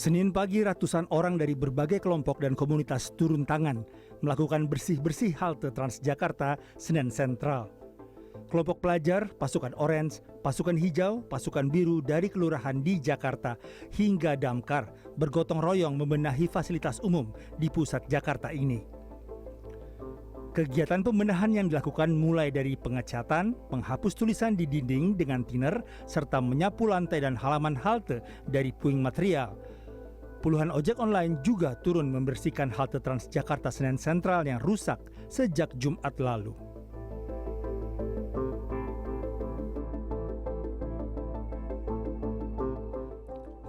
Senin pagi ratusan orang dari berbagai kelompok dan komunitas turun tangan melakukan bersih-bersih halte Transjakarta Senen Sentral. Kelompok pelajar, pasukan orange, pasukan hijau, pasukan biru dari kelurahan di Jakarta hingga Damkar bergotong royong membenahi fasilitas umum di pusat Jakarta ini. Kegiatan pembenahan yang dilakukan mulai dari pengecatan, menghapus tulisan di dinding dengan thinner, serta menyapu lantai dan halaman halte dari puing material. Puluhan ojek online juga turun membersihkan halte Transjakarta Senen Sentral yang rusak sejak Jumat lalu.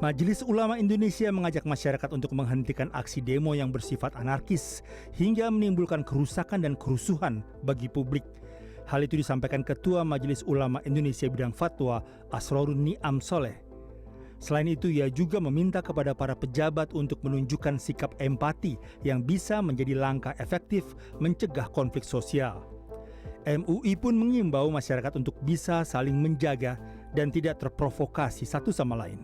Majelis Ulama Indonesia mengajak masyarakat untuk menghentikan aksi demo yang bersifat anarkis hingga menimbulkan kerusakan dan kerusuhan bagi publik. Hal itu disampaikan Ketua Majelis Ulama Indonesia Bidang Fatwa Asrorun Ni'am Soleh. Selain itu, ia juga meminta kepada para pejabat untuk menunjukkan sikap empati yang bisa menjadi langkah efektif mencegah konflik sosial. MUI pun mengimbau masyarakat untuk bisa saling menjaga dan tidak terprovokasi satu sama lain.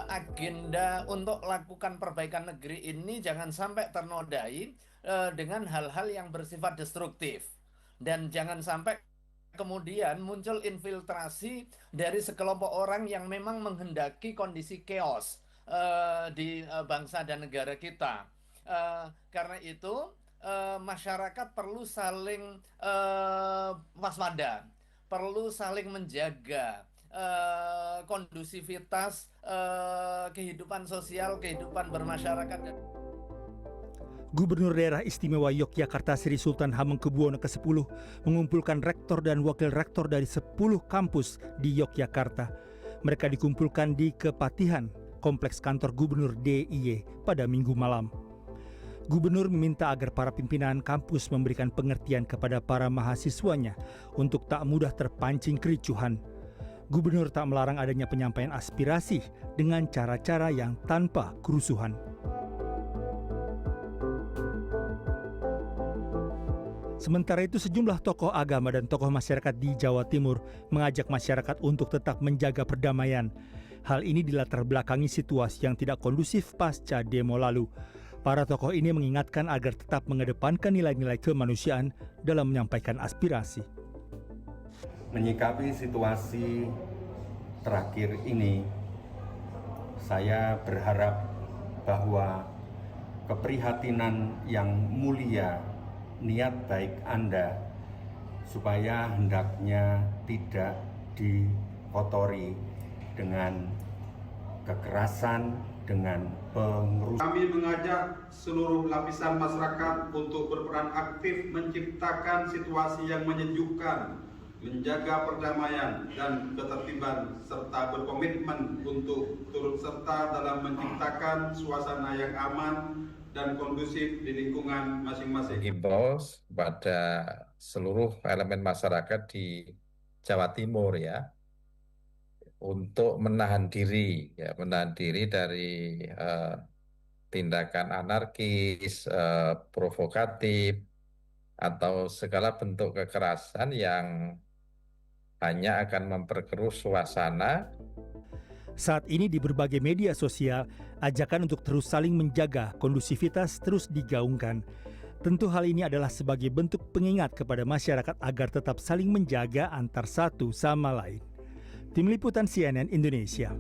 Agenda untuk lakukan perbaikan negeri ini jangan sampai ternodai dengan hal-hal yang bersifat destruktif. Dan jangan sampai kemudian muncul infiltrasi dari sekelompok orang yang memang menghendaki kondisi chaos di bangsa dan negara kita. Karena itu masyarakat perlu saling waspada, perlu saling menjaga kondusivitas kehidupan sosial, kehidupan bermasyarakat. Gubernur Daerah Istimewa Yogyakarta Sri Sultan Hamengkubuwono ke-10 mengumpulkan rektor dan wakil rektor dari 10 kampus di Yogyakarta. Mereka dikumpulkan di Kepatihan, kompleks kantor Gubernur DIY pada Minggu malam. Gubernur meminta agar para pimpinan kampus memberikan pengertian kepada para mahasiswanya untuk tak mudah terpancing kericuhan. Gubernur tak melarang adanya penyampaian aspirasi dengan cara-cara yang tanpa kerusuhan. Sementara itu, sejumlah tokoh agama dan tokoh masyarakat di Jawa Timur mengajak masyarakat untuk tetap menjaga perdamaian. Hal ini dilatar belakangi situasi yang tidak kondusif pasca demo lalu. Para tokoh ini mengingatkan agar tetap mengedepankan nilai-nilai kemanusiaan dalam menyampaikan aspirasi. Menyikapi situasi terakhir ini, saya berharap bahwa keprihatinan yang mulia, niat baik Anda supaya hendaknya tidak dikotori dengan kekerasan, dengan pengerusakan. Kami mengajak seluruh lapisan masyarakat untuk berperan aktif menciptakan situasi yang menyejukkan, menjaga perdamaian dan ketertiban, serta berkomitmen untuk turut serta dalam menciptakan suasana yang aman dan kondusif di lingkungan masing-masing. Himbau pada seluruh elemen masyarakat di Jawa Timur ya untuk menahan diri dari tindakan anarkis, provokatif atau segala bentuk kekerasan yang hanya akan memperkeruh suasana. Saat ini di berbagai media sosial, ajakan untuk terus saling menjaga kondusivitas terus digaungkan. Tentu hal ini adalah sebagai bentuk pengingat kepada masyarakat agar tetap saling menjaga antar satu sama lain. Tim Liputan CNN Indonesia.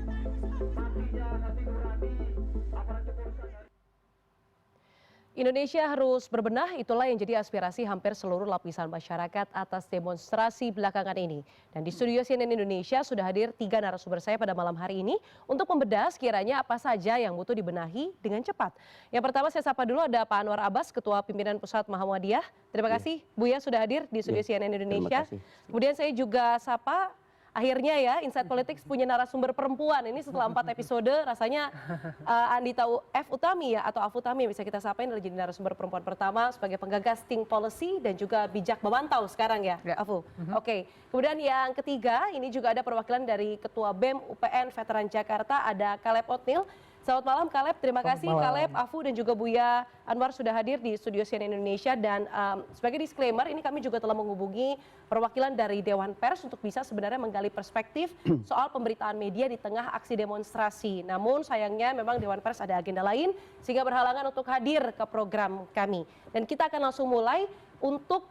Indonesia harus berbenah, itulah yang jadi aspirasi hampir seluruh lapisan masyarakat atas demonstrasi belakangan ini. Dan di studio CNN Indonesia sudah hadir 3 narasumber saya pada malam hari ini untuk membedah sekiranya apa saja yang butuh dibenahi dengan cepat. Yang pertama saya sapa dulu ada Pak Anwar Abbas, Ketua Pimpinan Pusat Muhammadiyah. Terima kasih Buya sudah hadir di studio CNN Indonesia. Kemudian saya juga sapa, akhirnya ya Insight Politics punya narasumber perempuan. Ini setelah 4 episode rasanya Andita F. Utami ya, atau Afutami bisa kita sapain adalah jadi narasumber perempuan pertama sebagai penggagas Think Policy dan juga bijak memantau sekarang ya, Afu. Oke. Kemudian yang ketiga ini juga ada perwakilan dari Ketua BEM UPN Veteran Jakarta, ada Caleb Oatmeal. Selamat malam Kaleb, terima Selamat kasih malam. Kaleb, Afu dan juga Buya Anwar sudah hadir di studio CNN Indonesia dan sebagai disclaimer ini kami juga telah menghubungi perwakilan dari Dewan Pers untuk bisa sebenarnya menggali perspektif soal pemberitaan media di tengah aksi demonstrasi. Namun sayangnya memang Dewan Pers ada agenda lain sehingga berhalangan untuk hadir ke program kami. Dan kita akan langsung mulai untuk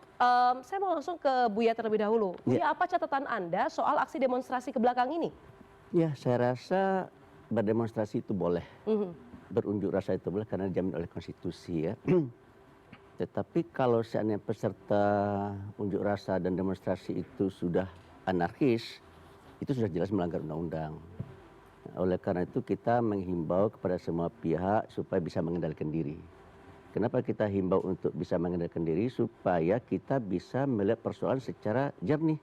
saya mau langsung ke Buya terlebih dahulu. Buya, apa catatan Anda soal aksi demonstrasi ke belakang ini? Ya, saya rasa berdemonstrasi itu boleh, berunjuk rasa itu boleh karena dijamin oleh konstitusi ya. Tetapi kalau seandainya peserta unjuk rasa dan demonstrasi itu sudah anarkis, itu sudah jelas melanggar undang-undang. Oleh karena itu kita menghimbau kepada semua pihak supaya bisa mengendalikan diri. Kenapa kita himbau untuk bisa mengendalikan diri? Supaya kita bisa melihat persoalan secara jernih.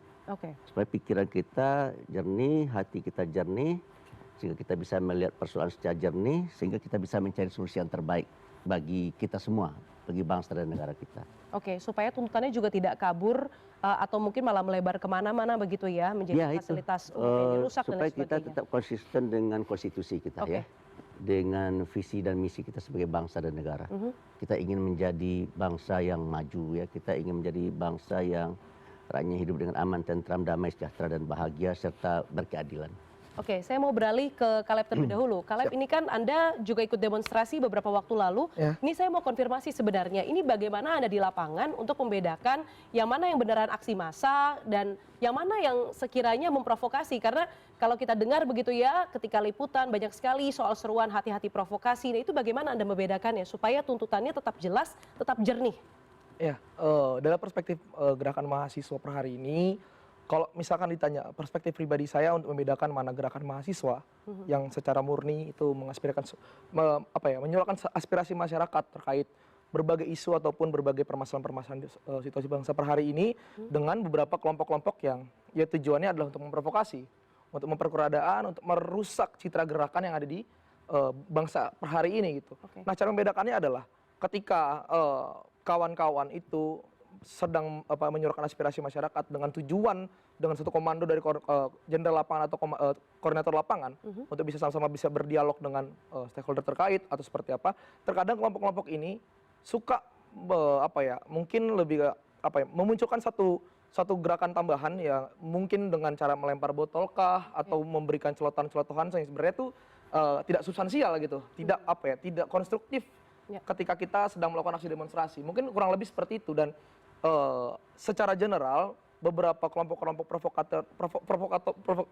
Supaya pikiran kita jernih, hati kita jernih, sehingga kita bisa melihat persoalan secara jernih, sehingga kita bisa mencari solusi yang terbaik bagi kita semua, bagi bangsa dan negara kita. Oke, supaya tuntutannya juga tidak kabur atau mungkin malah melebar kemana-mana begitu ya, menjadi fasilitas umum yang dirusak dan lain supaya kita sebagainya. tetap konsisten dengan konstitusi kita ya, dengan visi dan misi kita sebagai bangsa dan negara. Kita ingin menjadi bangsa yang maju ya, kita ingin menjadi bangsa yang rakyatnya hidup dengan aman, tentram, damai, sejahtera dan bahagia serta berkeadilan. Oke, saya mau beralih ke Kaleb terlebih dahulu. Kaleb, ini kan Anda juga ikut demonstrasi beberapa waktu lalu. Ini saya mau konfirmasi sebenarnya, ini bagaimana Anda di lapangan untuk membedakan yang mana yang beneran aksi massa dan yang mana yang sekiranya memprovokasi. Karena kalau kita dengar begitu ya, ketika liputan banyak sekali soal seruan hati-hati provokasi. Nah, itu bagaimana Anda membedakannya supaya tuntutannya tetap jelas, tetap jernih? Ya, dalam perspektif gerakan mahasiswa per hari ini, kalau misalkan ditanya perspektif pribadi saya untuk membedakan mana gerakan mahasiswa yang secara murni itu mengaspirasikan menyuarakan aspirasi masyarakat terkait berbagai isu ataupun berbagai permasalahan-permasalahan situasi bangsa per hari ini dengan beberapa kelompok-kelompok yang ya tujuannya adalah untuk memprovokasi, untuk memperkeruh keadaan, untuk merusak citra gerakan yang ada di bangsa per hari ini gitu. Nah, cara membedakannya adalah ketika kawan-kawan itu sedang menyuarakan aspirasi masyarakat dengan tujuan dengan satu komando dari jenderal lapangan atau koordinator lapangan untuk bisa sama-sama bisa berdialog dengan stakeholder terkait atau seperti apa. Terkadang kelompok-kelompok ini suka mungkin lebih memunculkan satu gerakan tambahan ya mungkin dengan cara melempar botolkah atau memberikan celotan-celotohan yang sebenarnya itu tidak substansial gitu, tidak tidak konstruktif ketika kita sedang melakukan aksi demonstrasi. Mungkin kurang lebih seperti itu dan secara general beberapa kelompok-kelompok provokator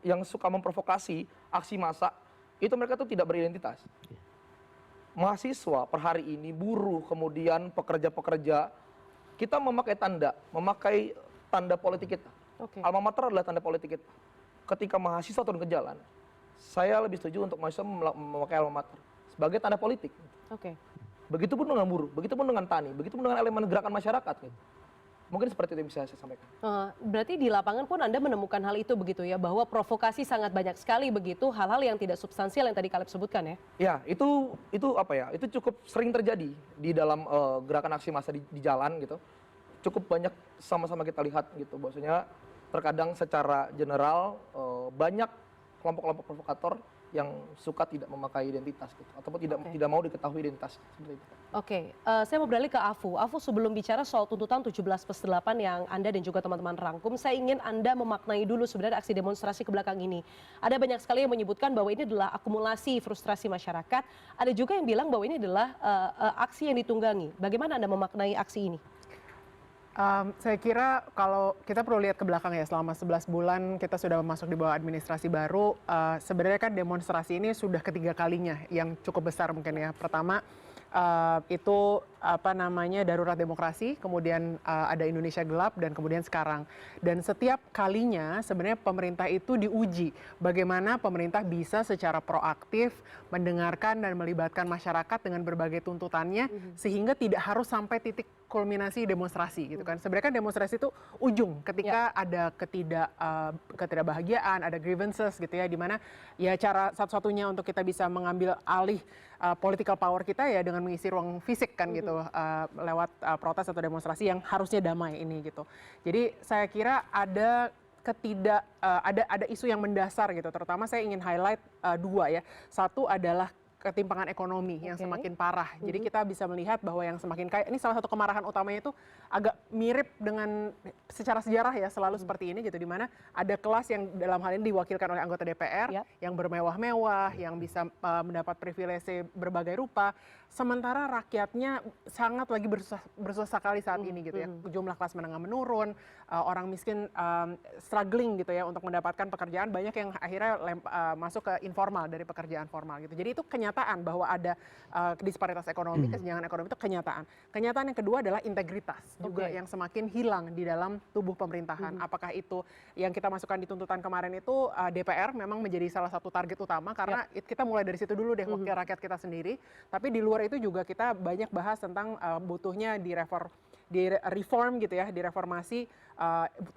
yang suka memprovokasi aksi massa itu mereka tuh tidak beridentitas. Mahasiswa per hari ini, buruh, kemudian pekerja-pekerja, kita memakai tanda politik kita. Alma mater adalah tanda politik kita. Ketika mahasiswa turun ke jalan, saya lebih setuju untuk mahasiswa memakai alma mater sebagai tanda politik. Begitupun dengan buruh, begitupun dengan tani, begitupun dengan elemen gerakan masyarakat. Gitu. Mungkin seperti itu yang bisa saya sampaikan. Berarti di lapangan pun Anda menemukan hal itu begitu ya, bahwa provokasi sangat banyak sekali begitu, hal-hal yang tidak substansial yang tadi Kaleb sebutkan ya? Ya, itu cukup sering terjadi di dalam gerakan aksi massa di jalan gitu. Cukup banyak sama-sama kita lihat gitu, bahwasanya terkadang secara general banyak kelompok-kelompok provokator yang suka tidak memakai identitas gitu, ataupun tidak mau diketahui identitas seperti itu. Saya mau beralih ke Afu. Afu, sebelum bicara soal tuntutan 17+8 yang Anda dan juga teman-teman rangkum, saya ingin Anda memaknai dulu sebenarnya aksi demonstrasi ke belakang ini. Ada banyak sekali yang menyebutkan bahwa ini adalah akumulasi frustrasi masyarakat. Ada juga yang bilang bahwa ini adalah aksi yang ditunggangi. Bagaimana Anda memaknai aksi ini? Saya kira kalau kita perlu lihat ke belakang ya, selama 11 bulan kita sudah masuk di bawah administrasi baru, sebenarnya kan demonstrasi ini sudah ketiga kalinya yang cukup besar mungkin ya. Pertama itu darurat demokrasi, kemudian ada Indonesia Gelap dan kemudian sekarang. Dan setiap kalinya sebenarnya pemerintah itu diuji bagaimana pemerintah bisa secara proaktif mendengarkan dan melibatkan masyarakat dengan berbagai tuntutannya sehingga tidak harus sampai titik kulminasi demonstrasi gitu kan. Sebenarnya kan demonstrasi itu ujung ketika ada ketidakbahagiaan, ada grievances gitu ya, di mana ya cara satu-satunya untuk kita bisa mengambil alih political power kita ya dengan mengisi ruang fisik kan gitu, lewat protes atau demonstrasi yang harusnya damai ini gitu. Jadi saya kira ada isu yang mendasar gitu, terutama saya ingin highlight dua ya. Satu adalah ketimpangan ekonomi yang Oke. semakin parah. Jadi kita bisa melihat bahwa yang semakin kaya, ini salah satu kemarahan utamanya itu agak mirip dengan secara sejarah ya, selalu seperti ini gitu, di mana ada kelas yang dalam hal ini diwakilkan oleh anggota DPR Yap. yang bermewah-mewah, yang bisa mendapat privilege berbagai rupa, sementara rakyatnya sangat lagi bersusah kali saat ini gitu ya. Jumlah kelas menengah menurun, orang miskin struggling gitu ya untuk mendapatkan pekerjaan, banyak yang akhirnya masuk ke informal dari pekerjaan formal gitu. Jadi itu kenyataan bahwa ada disparitas ekonomi, kesenjangan ekonomi itu kenyataan. Kenyataan yang kedua adalah integritas juga yang semakin hilang di dalam tubuh pemerintahan. Apakah itu yang kita masukkan di tuntutan kemarin itu DPR memang menjadi salah satu target utama karena kita mulai dari situ dulu deh, wakil rakyat kita sendiri. Tapi di luar itu juga kita banyak bahas tentang butuhnya di reform gitu ya, direformasi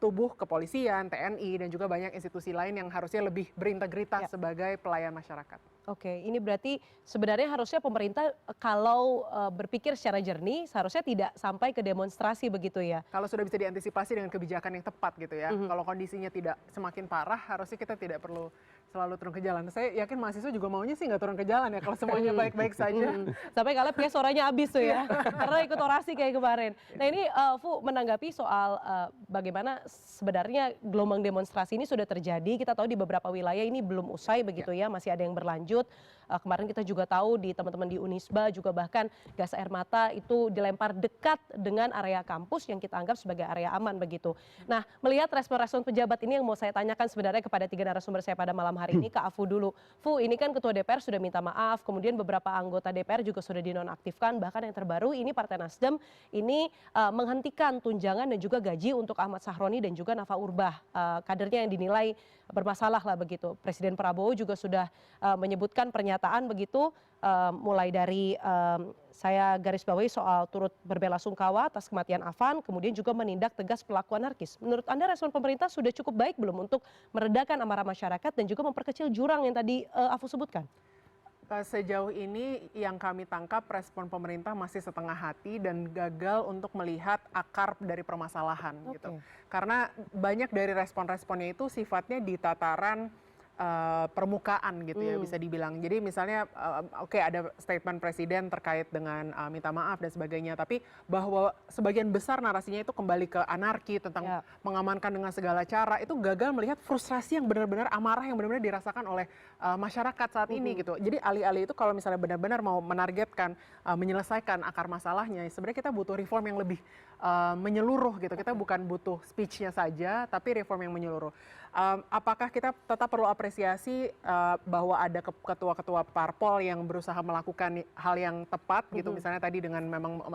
tubuh kepolisian, TNI dan juga banyak institusi lain yang harusnya lebih berintegritas sebagai pelayan masyarakat. Oke, ini berarti sebenarnya harusnya pemerintah kalau berpikir secara jernih seharusnya tidak sampai ke demonstrasi begitu ya. Kalau sudah bisa diantisipasi dengan kebijakan yang tepat gitu ya. Kalau kondisinya tidak semakin parah, harusnya kita tidak perlu selalu turun ke jalan. Saya yakin mahasiswa juga maunya sih nggak turun ke jalan ya kalau semuanya baik-baik saja. Sampai kalian punya suaranya habis tuh ya, karena ikut orasi kayak kemarin. Nah ini Fu menanggapi soal bagaimana sebenarnya gelombang demonstrasi ini sudah terjadi. Kita tahu di beberapa wilayah ini belum usai begitu ya, masih ada yang berlanjut. Kemarin kita juga tahu di teman-teman di Unisba juga bahkan gas air mata itu dilempar dekat dengan area kampus yang kita anggap sebagai area aman begitu. Nah melihat respon-respon pejabat ini yang mau saya tanyakan sebenarnya kepada 3 narasumber saya pada malam hari ini, ke Afu dulu. Fu, ini kan Ketua DPR sudah minta maaf, kemudian beberapa anggota DPR juga sudah dinonaktifkan, bahkan yang terbaru ini Partai Nasdem ini menghentikan tunjangan dan juga gaji untuk Ahmad Sahroni dan juga Nafa Urbah, kadernya yang dinilai bermasalah lah begitu. Presiden Prabowo juga sudah menyebutkan pernyataan begitu, mulai dari saya garis bawahi soal turut berbela sungkawa atas kematian Afan, kemudian juga menindak tegas pelaku anarkis. Menurut Anda respon pemerintah sudah cukup baik belum untuk meredakan amarah masyarakat dan juga memperkecil jurang yang tadi Afu sebutkan? Sejauh ini yang kami tangkap respon pemerintah masih setengah hati dan gagal untuk melihat akar dari permasalahan gitu. Karena banyak dari respon-responnya itu sifatnya di tataran permukaan gitu ya bisa dibilang. Jadi misalnya oke, ada statement presiden terkait dengan minta maaf dan sebagainya, tapi bahwa sebagian besar narasinya itu kembali ke anarki tentang mengamankan dengan segala cara, itu gagal melihat frustrasi yang benar-benar amarah yang benar-benar dirasakan oleh masyarakat saat ini gitu. Jadi alih-alih itu kalau misalnya benar-benar mau menargetkan menyelesaikan akar masalahnya, sebenarnya kita butuh reform yang lebih menyeluruh gitu. Kita bukan butuh speech-nya saja, tapi reform yang menyeluruh. Apakah kita tetap perlu apresiasi bahwa ada ketua-ketua parpol yang berusaha melakukan hal yang tepat gitu, misalnya tadi dengan memang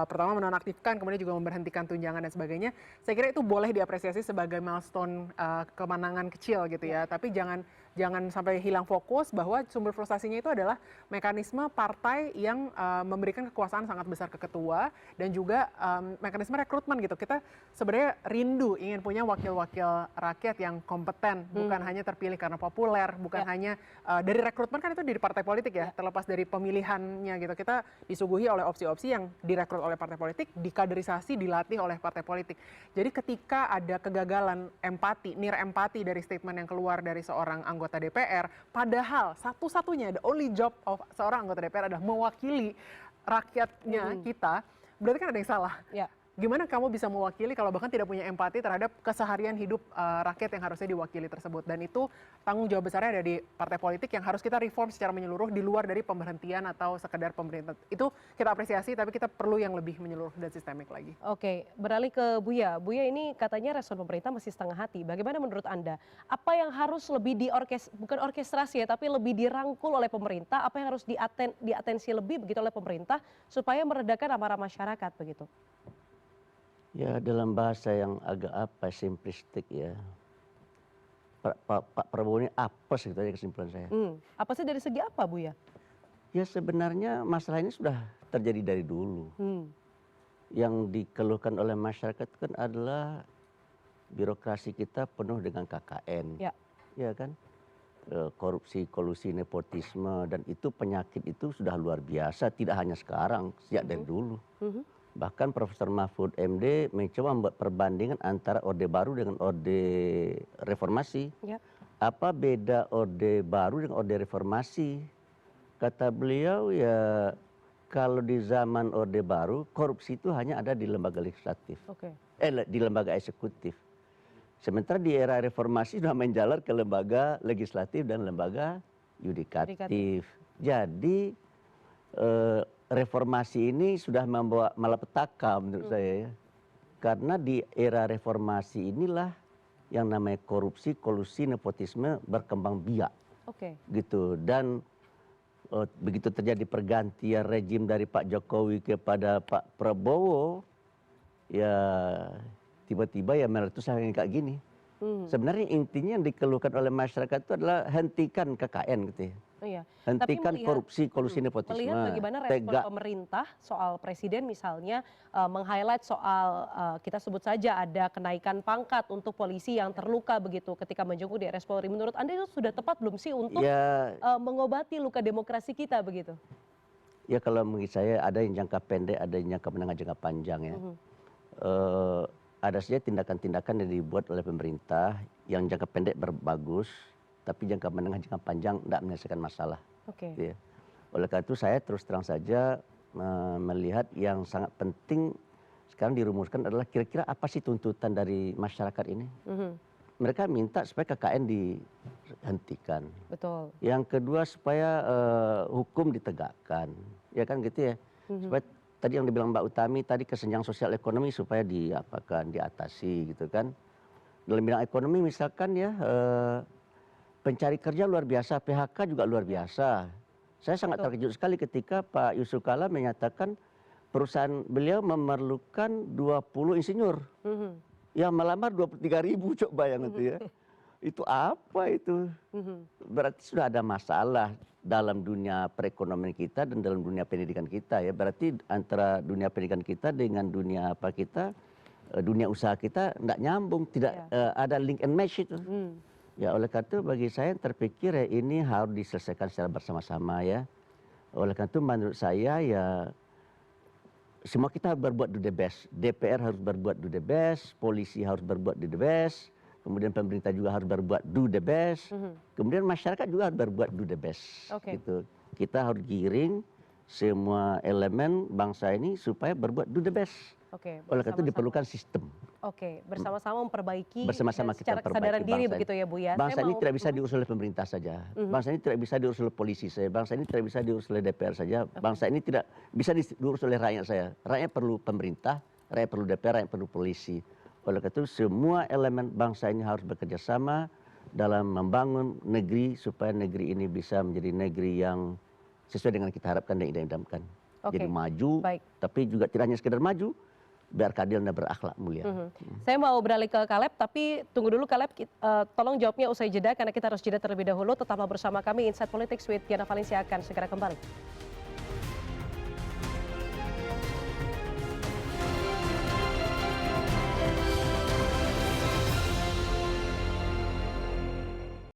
pertama menonaktifkan, kemudian juga memberhentikan tunjangan dan sebagainya. Saya kira itu boleh diapresiasi sebagai milestone kemenangan kecil gitu ya, tapi jangan sampai hilang fokus bahwa sumber frustasinya itu adalah mekanisme partai yang memberikan kekuasaan sangat besar ke ketua dan juga mekanisme rekrutmen gitu. Kita sebenarnya rindu ingin punya wakil-wakil rakyat yang kompeten, bukan hanya terpilih karena populer, bukan hanya dari rekrutmen, kan itu di partai politik ya, terlepas dari pemilihannya gitu. Kita disuguhi oleh opsi-opsi yang direkrut oleh partai politik, dikaderisasi, dilatih oleh partai politik. Jadi ketika ada kegagalan empati, nir empati dari statement yang keluar dari seorang anggota DPR, padahal satu-satunya, the only job of seorang anggota DPR adalah mewakili rakyatnya kita, berarti kan ada yang salah. Gimana kamu bisa mewakili kalau bahkan tidak punya empati terhadap keseharian hidup rakyat yang harusnya diwakili tersebut. Dan itu tanggung jawab besarnya ada di partai politik yang harus kita reform secara menyeluruh di luar dari pemberhentian atau sekedar pemerintah. Itu kita apresiasi, tapi kita perlu yang lebih menyeluruh dan sistemik lagi. Oke, beralih ke Buya. Buya, ini katanya respon pemerintah masih setengah hati. Bagaimana menurut Anda? Apa yang harus lebih bukan orkestrasi ya, tapi lebih dirangkul oleh pemerintah? Apa yang harus diatensi lebih begitu oleh pemerintah supaya meredakan amarah masyarakat begitu? Ya, dalam bahasa yang agak simplistik ya, Pak Prabowo ini apes gitu aja kesimpulan saya. Apesnya dari segi apa, Bu ya? Ya sebenarnya masalah ini sudah terjadi dari dulu. Yang dikeluhkan oleh masyarakat kan adalah birokrasi kita penuh dengan KKN. Ya kan? Korupsi, kolusi, nepotisme, dan itu penyakit itu sudah luar biasa, tidak hanya sekarang, sejak dari dulu. Bahkan Profesor Mahfud MD mencoba membuat perbandingan antara Orde Baru dengan Orde Reformasi. Apa beda Orde Baru dengan Orde Reformasi? Kata beliau ya kalau di zaman Orde Baru korupsi itu hanya ada di lembaga legislatif, Oke. di lembaga eksekutif. Sementara di era reformasi sudah menjalar ke lembaga legislatif dan lembaga yudikatif. Jadi reformasi ini sudah membawa malapetaka menurut saya ya. Karena di era reformasi inilah yang namanya korupsi, kolusi, nepotisme berkembang biak Oke. gitu. Dan begitu terjadi pergantian rejim dari Pak Jokowi kepada Pak Prabowo, ya tiba-tiba ya meletuslah kayak gini. Sebenarnya intinya yang dikeluhkan oleh masyarakat itu adalah hentikan KKN gitu ya. Iya. Hentikan korupsi, kolusi, nepotisme. Melihat bagaimana respon pemerintah soal presiden misalnya meng-highlight soal kita sebut saja ada kenaikan pangkat untuk polisi yang terluka begitu ketika menjenguk di RS Polri. Menurut Anda itu sudah tepat belum sih untuk mengobati luka demokrasi kita begitu? Ya kalau menurut saya ada yang jangka pendek, ada yang jangka menengah, jangka panjang ya. Ada saja tindakan-tindakan yang dibuat oleh pemerintah yang jangka pendek bagus, tapi jangka menengah, jangka panjang tidak menyelesaikan masalah. Oke. Gitu ya. Oleh karena itu saya terus terang saja melihat yang sangat penting sekarang dirumuskan adalah kira-kira apa sih tuntutan dari masyarakat ini. Mereka minta supaya KKN dihentikan. Betul. Yang kedua supaya hukum ditegakkan, ya kan gitu ya. Supaya tadi yang dibilang Mbak Utami tadi kesenjangan sosial ekonomi supaya diatasi gitu kan. Dalam bidang ekonomi misalkan ya pencari kerja luar biasa, PHK juga luar biasa. Saya sangat terkejut sekali ketika Pak Yusuf Kala menyatakan perusahaan beliau memerlukan 20 insinyur. Yang melamar 23.000, coba bayang itu ya. Itu apa itu? Berarti sudah ada masalah dalam dunia perekonomian kita dan dalam dunia pendidikan kita ya. Berarti antara dunia pendidikan kita dengan dunia apa kita, dunia usaha kita tidak nyambung, tidak ada link and match itu. Ya oleh karena itu bagi saya terpikir ya ini harus diselesaikan secara bersama-sama ya. Oleh karena itu menurut saya ya semua kita harus berbuat do the best. DPR harus berbuat do the best, polisi harus berbuat do the best, kemudian pemerintah juga harus berbuat do the best, kemudian masyarakat juga harus berbuat do the best. Gitu. Kita harus giring semua elemen bangsa ini supaya berbuat do the best. Oleh karena itu diperlukan sistem. Bersama-sama memperbaiki bersama-sama secara kita kesadaran perbaiki diri bangsa begitu ya Bu ya. Bangsa ini tidak bisa diurus oleh pemerintah saja. Bangsa ini tidak bisa diurus oleh polisi saja. Bangsa ini tidak bisa diurus oleh DPR saja. Bangsa ini tidak bisa diurus oleh rakyat saya. Rakyat perlu pemerintah, rakyat perlu DPR, rakyat perlu polisi. Oleh karena itu semua elemen bangsa ini harus bekerja sama dalam membangun negeri supaya negeri ini bisa menjadi negeri yang sesuai dengan kita harapkan dan idam-idamkan. Jadi maju, tapi juga tidak hanya sekedar maju, biar keadilan dan berakhlak mulia. Saya mau beralih ke Caleb, tapi tunggu dulu Caleb, tolong jawabnya usai jeda karena kita harus jeda terlebih dahulu. Tetaplah bersama kami, Insight Politics with Diana Valencia akan segera kembali.